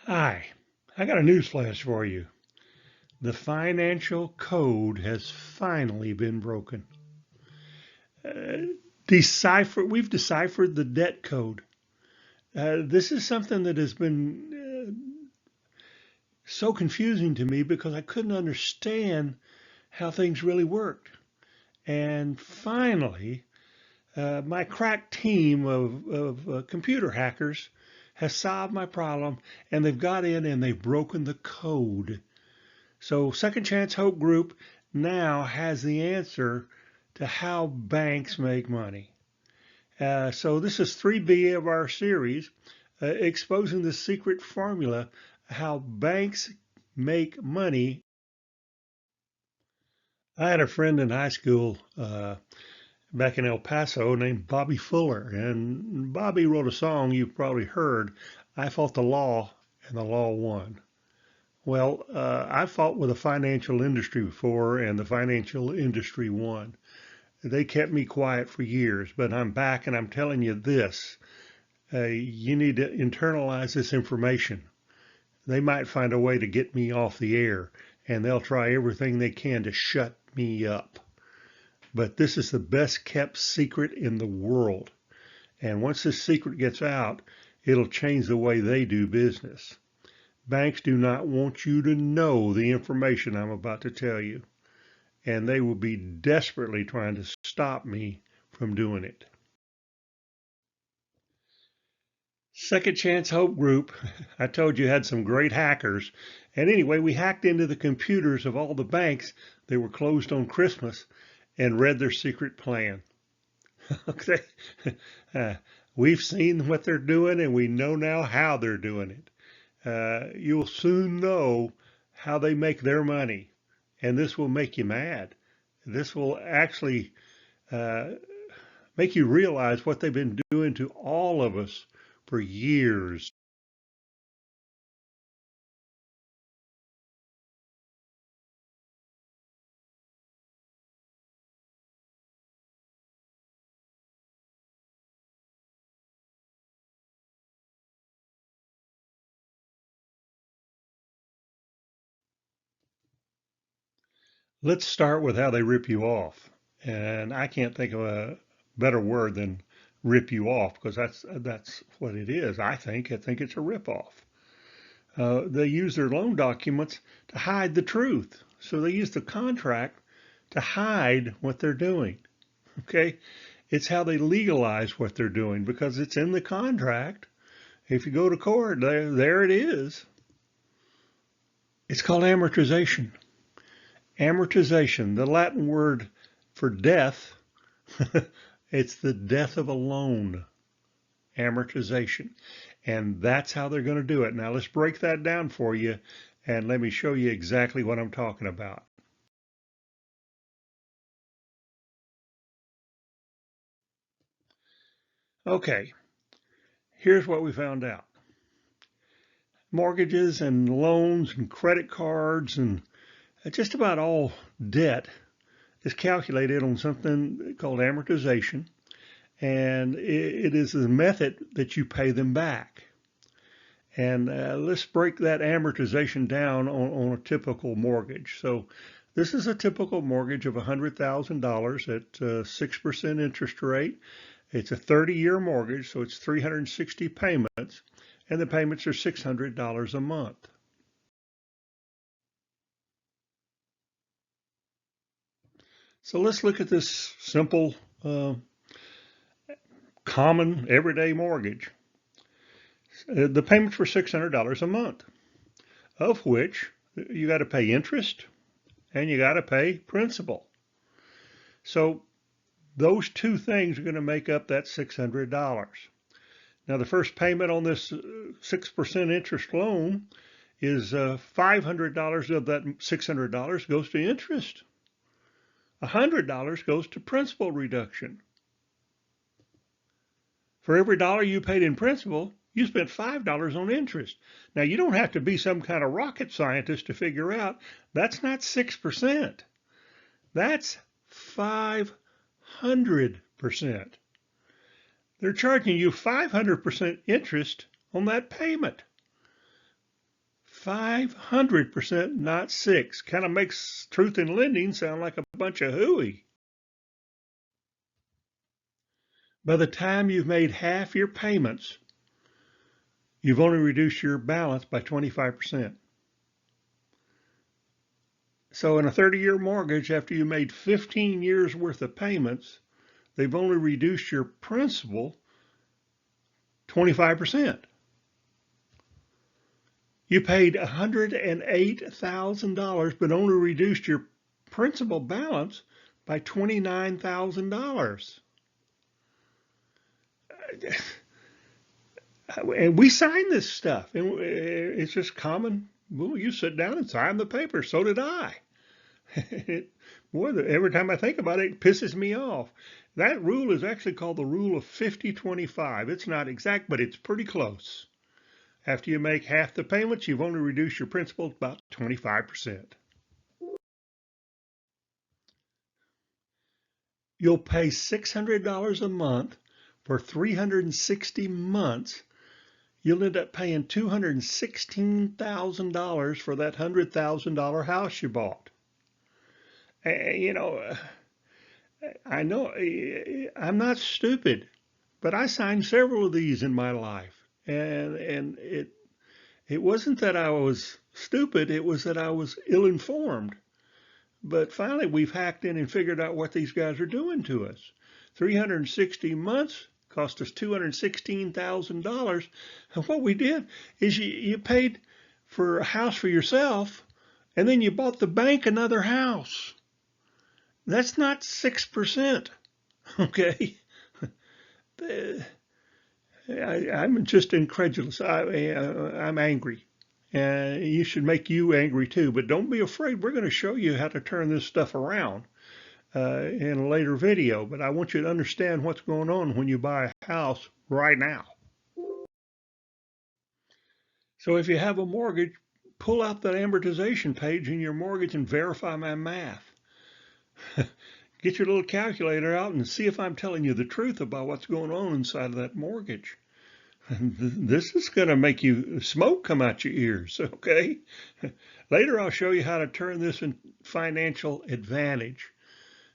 Hi, I got a news flash for you. The financial code has finally been broken. Uh, we've deciphered the debt code. This is something that has been so confusing to me because I couldn't understand how things really worked. And finally, my crack team of computer hackers has solved my problem, and they've got in and they've broken the code. So Second Chance Hope Group now has the answer to how banks make money. So this is 3B of our series, exposing the secret formula, how banks make money. I had a friend in high school back in El Paso named Bobby Fuller, and Bobby wrote a song you've probably heard, I Fought the Law and the Law Won. Well, I fought with the financial industry before, and the financial industry won. They kept me quiet for years, but I'm back and I'm telling you this. You need to internalize this information. They might find a way to get me off the air, and they'll try everything they can to shut me up. But this is the best kept secret in the world. And once this secret gets out, it'll change the way they do business. Banks do not want you to know the information I'm about to tell you, and they will be desperately trying to stop me from doing it. Second Chance Hope Group, I told you had some great hackers. And anyway, we hacked into the computers of all the banks that were closed on Christmas and read their secret plan. Okay. Uh, we've seen what they're doing and we know now how they're doing it. You'll soon know how they make their money. And this will make you mad. This will actually uh, make you realize what they've been doing to all of us for years. Let's start with how they rip you off. And I can't think of a better word than rip you off because that's what it is. I think it's a rip off. They use their loan documents to hide the truth. So they use the contract to hide what they're doing. Okay? It's how they legalize what they're doing because it's in the contract. If you go to court, there it is. It's called amortization. Amortization, the Latin word for death, it's the death of a loan. Amortization. And that's how they're going to do it. Now let's break that down for you and let me show you exactly what I'm talking about. Okay, here's what we found out. Mortgages and loans and credit cards and just about all debt is calculated on something called amortization, and it is the method that you pay them back. And let's break that amortization down on a typical mortgage. So this is a typical mortgage of $100,000 at 6% interest rate. It's a 30-year mortgage, so it's 360 payments, and the payments are $600 a month. So let's look at this simple, common, everyday mortgage. The payments were $600 a month, of which you got to pay interest and you got to pay principal. So those two things are going to make up that $600. Now, the first payment on this 6% interest loan is $500 of that $600 goes to interest. $100 goes to principal reduction. For every dollar you paid in principal, you spent $5 on interest. Now, you don't have to be some kind of rocket scientist to figure out that's not 6%. That's 500%. They're charging you 500% interest on that payment. 500%, not 6. Kind of makes truth in lending sound like a bunch of hooey. By the time you've made half your payments, you've only reduced your balance by 25%. So in a 30-year mortgage, after you made 15 years worth of payments, they've only reduced your principal 25%. You paid $108,000, but only reduced your principal balance by $29,000. And we sign this stuff, and it's just common. Well, you sit down and sign the paper. So did I. Boy, every time I think about it, it pisses me off. That rule is actually called the rule of 50-25. It's not exact, but it's pretty close. After you make half the payments, you've only reduced your principal about 25%. You'll pay $600 a month for 360 months. You'll end up paying $216,000 for that $100,000 house you bought. You know, I know I'm not stupid, but I signed several of these in my life, and it wasn't that I was stupid, it was that I was ill-informed. But finally, we've hacked in and figured out what these guys are doing to us. 360 months cost us $216,000. And what we did is you paid for a house for yourself, and then you bought the bank another house. That's not 6%, okay? I'm just incredulous. I'm angry. And it should make you angry too. But don't be afraid. We're going to show you how to turn this stuff around in a later video. But I want you to understand what's going on when you buy a house right now. So if you have a mortgage, pull out that amortization page in your mortgage and verify my math. Get your little calculator out and see if I'm telling you the truth about what's going on inside of that mortgage. This is going to make you smoke come out your ears, okay? Later I'll show you how to turn this in financial advantage.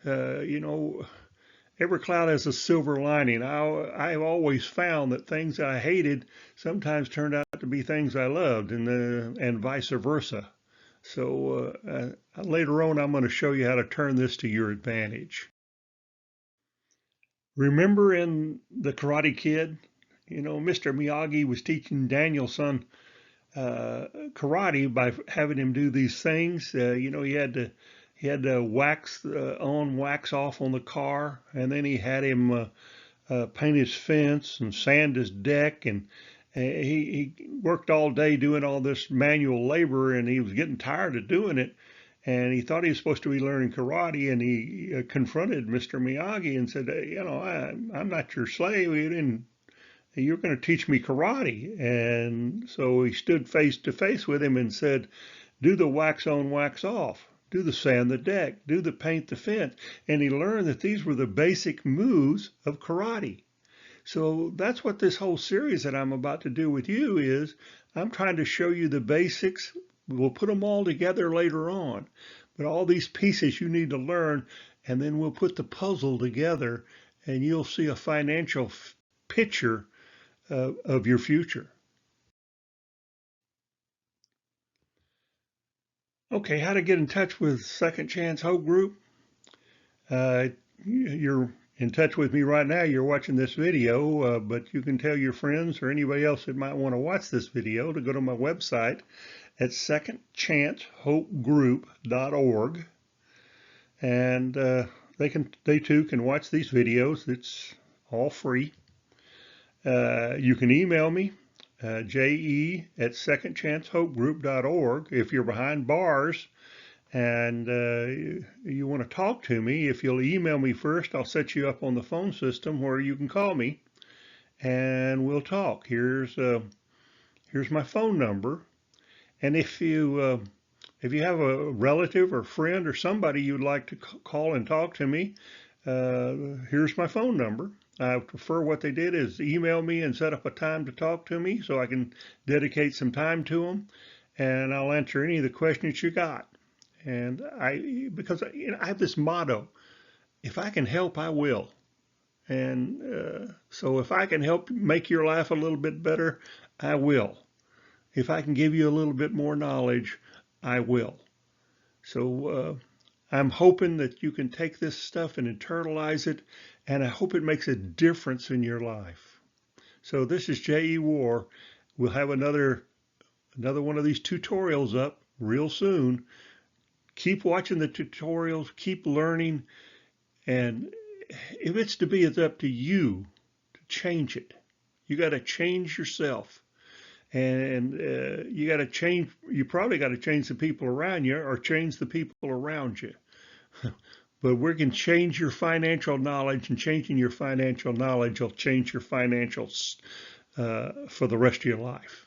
You know, every cloud has a silver lining. I've always found that things I hated sometimes turned out to be things I loved, and vice versa. So later on, I'm going to show you how to turn this to your advantage. Remember in The Karate Kid, you know, Mr. Miyagi was teaching Daniel's son karate by having him do these things. You know, he had to wax on, wax off on the car, and then he had him paint his fence and sand his deck, and he worked all day doing all this manual labor, and he was getting tired of doing it. And he thought he was supposed to be learning karate, and he confronted Mr. Miyagi and said, you know, I'm not your slave. You're going to teach me karate. And so he stood face to face with him and said, do the wax on, wax off. Do the sand the deck. Do the paint the fence. And he learned that these were the basic moves of karate. So that's what this whole series that I'm about to do with you is. I'm trying to show you the basics. We'll put them all together later on. But all these pieces you need to learn, and then we'll put the puzzle together, and you'll see a financial picture of your future. Okay, how to get in touch with Second Chance Hope Group. You're in touch with me right now. You're watching this video, but you can tell your friends or anybody else that might want to watch this video to go to my website at secondchancehopegroup.org, and they too can watch these videos. It's all free. You can email me, je@secondchancehopegroup.org. If you're behind bars and you want to talk to me, if you'll email me first, I'll set you up on the phone system where you can call me and we'll talk. Here's my phone number. And if you have a relative or friend or somebody you'd like to call and talk to me, here's my phone number. I prefer what they did is email me and set up a time to talk to me so I can dedicate some time to them. and I'll answer any of the questions you got. And because I have this motto: if I can help, I will. And so if I can help make your life a little bit better, I will. If I can give you a little bit more knowledge, I will. So I'm hoping that you can take this stuff and internalize it, and I hope it makes a difference in your life. So this is J.E. War. We'll have another one of these tutorials up real soon. Keep watching the tutorials, keep learning, and if it's to be, it's up to you to change it. You got to change yourself. And you got to change, you probably got to change the people around you or change the people around you. But we can change your financial knowledge, and changing your financial knowledge will change your financials for the rest of your life.